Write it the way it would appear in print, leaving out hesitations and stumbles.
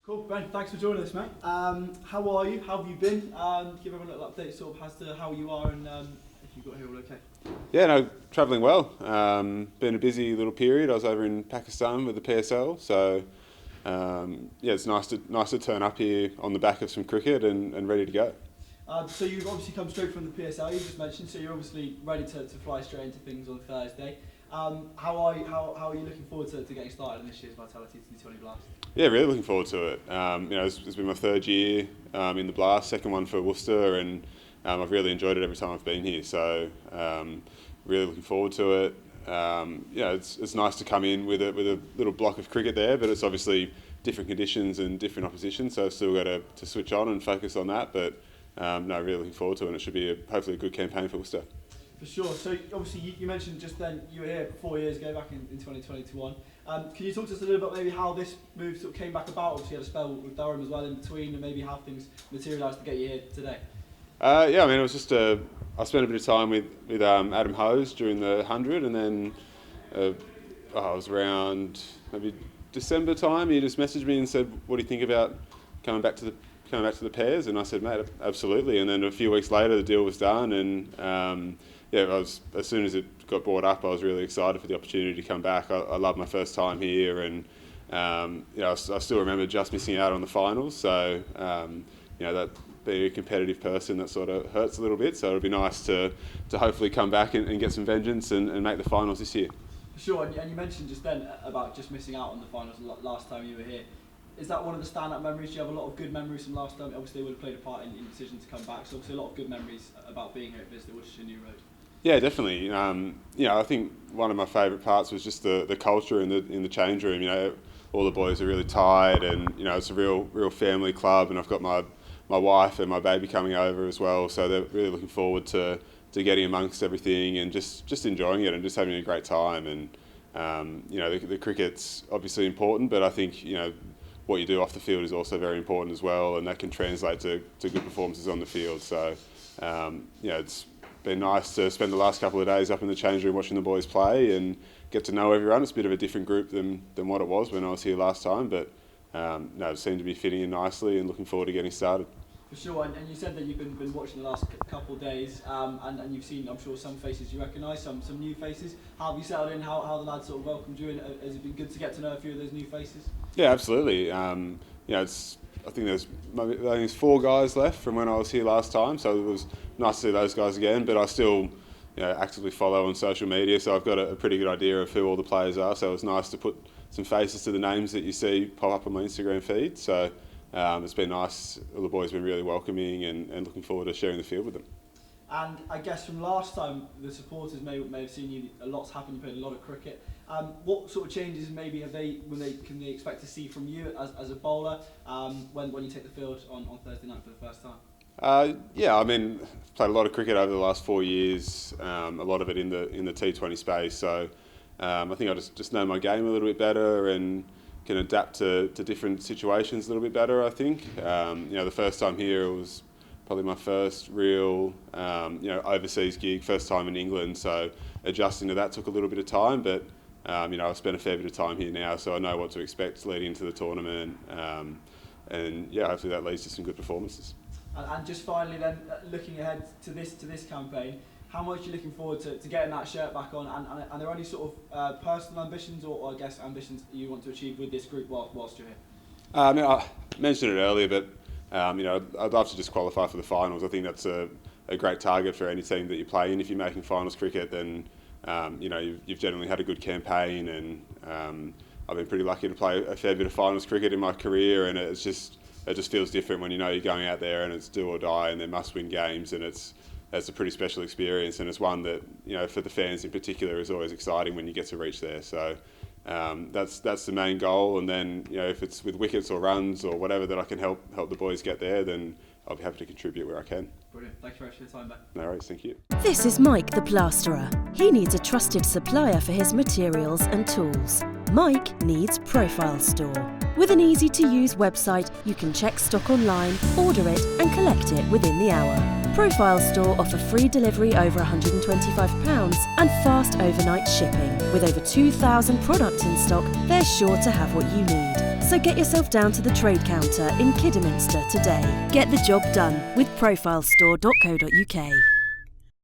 Cool, Ben, thanks for joining us, mate. How are you? How have you been? Give everyone a little update sort of as to how you are and if you got here all okay. Yeah, no, travelling well. Been a busy little period. I was over in Pakistan with the PSL, so yeah, it's nice to turn up here on the back of some cricket and ready to go. So you've obviously come straight from the PSL, you just mentioned, so you're obviously ready to fly straight into things on Thursday. How are you looking forward to getting started in this year's Vitality T20 Blast? Yeah, really looking forward to it. It's been my third year in the Blast, second one for Worcester, and I've really enjoyed it every time I've been here. So really looking forward to it. It's nice to come in with a little block of cricket there, but it's obviously different conditions and different opposition, so I've still got to switch on and focus on that. But really looking forward to it, and it should be hopefully a good campaign for Worcester. For sure. So obviously you mentioned just then you were here 4 years ago, back in 2021. Can you talk to us a little bit about maybe how this move sort of came back about? Obviously you had a spell with Durham as well in between, and maybe how things materialised to get you here today. It was just I spent a bit of time with Adam Hose during the 100, and then I was around maybe December time. He just messaged me and said, "What do you think about coming back to the pairs?" And I said, "Mate, absolutely." And then a few weeks later, the deal was done, and as soon as it got brought up, I was really excited for the opportunity to come back. I loved my first time here, and I still remember just missing out on the finals. So that being a competitive person, that sort of hurts a little bit. So it'll be nice to hopefully come back and get some vengeance and make the finals this year. Sure, and you mentioned just then about just missing out on the finals last time you were here. Is that one of the standout memories? Do you have a lot of good memories from last time? Obviously, they would have played a part in your decision to come back. So obviously, a lot of good memories about being here at Visitor Worcestershire New Road. Yeah, definitely. I think one of my favourite parts was just the culture in the change room. All the boys are really tight, and it's a real family club. And I've got my wife and my baby coming over as well, so they're really looking forward to getting amongst everything and just enjoying it and just having a great time. And the cricket's obviously important, but I think what you do off the field is also very important as well, and that can translate to good performances on the field. So it's been nice to spend the last couple of days up in the change room watching the boys play and get to know everyone. It's a bit of a different group than what it was when I was here last time, but it seemed to be fitting in nicely and looking forward to getting started. For sure, and you said that you've been watching the last couple of days, and you've seen, I'm sure, some faces you recognise, some new faces. How have you settled in? How the lads sort of welcomed you, and has it been good to get to know a few of those new faces? Yeah, absolutely. I think there's 4 guys left from when I was here last time, so it was nice to see those guys again. But I still actively follow on social media, so I've got a pretty good idea of who all the players are. So it was nice to put some faces to the names that you see pop up on my Instagram feed. So it's been nice. All the boys have been really welcoming and looking forward to sharing the field with them. And I guess from last time, the supporters may have seen you. A lot's happened. You played a lot of cricket. What sort of changes maybe can they expect to see from you as a bowler when you take the field on Thursday night for the first time? Played a lot of cricket over the last 4 years. A lot of it in the T20 space. So I think I just know my game a little bit better and can adapt to different situations a little bit better. I think the first time here, it was probably my first real overseas gig, first time in England. So adjusting to that took a little bit of time, but I've spent a fair bit of time here now, so I know what to expect leading into the tournament, and hopefully that leads to some good performances. And just finally then, looking ahead to this campaign, how much are you looking forward to getting that shirt back on, and are there any sort of personal ambitions or I guess ambitions you want to achieve with this group whilst you're here? I mentioned it earlier, but I'd love to just qualify for the finals. I think that's a great target for any team that you play in. If you're making finals cricket, then you've generally had a good campaign, and I've been pretty lucky to play a fair bit of finals cricket in my career, and it just feels different when you're going out there and it's do or die and they're must-win games, and it's a pretty special experience, and it's one that for the fans in particular is always exciting when you get to reach there. So that's the main goal, and then if it's with wickets or runs or whatever that I can help the boys get there, then I'll be happy to contribute where I can. Brilliant. Thanks very much for your time, Ben. No worries, thank you. This is Mike the Plasterer. He needs a trusted supplier for his materials and tools. Mike needs Profile Store. With an easy-to-use website, you can check stock online, order it and collect it within the hour. Profile Store offer free delivery over £125 and fast overnight shipping. With over 2,000 products in stock, they're sure to have what you need. So get yourself down to the trade counter in Kidderminster today. Get the job done with profilestore.co.uk.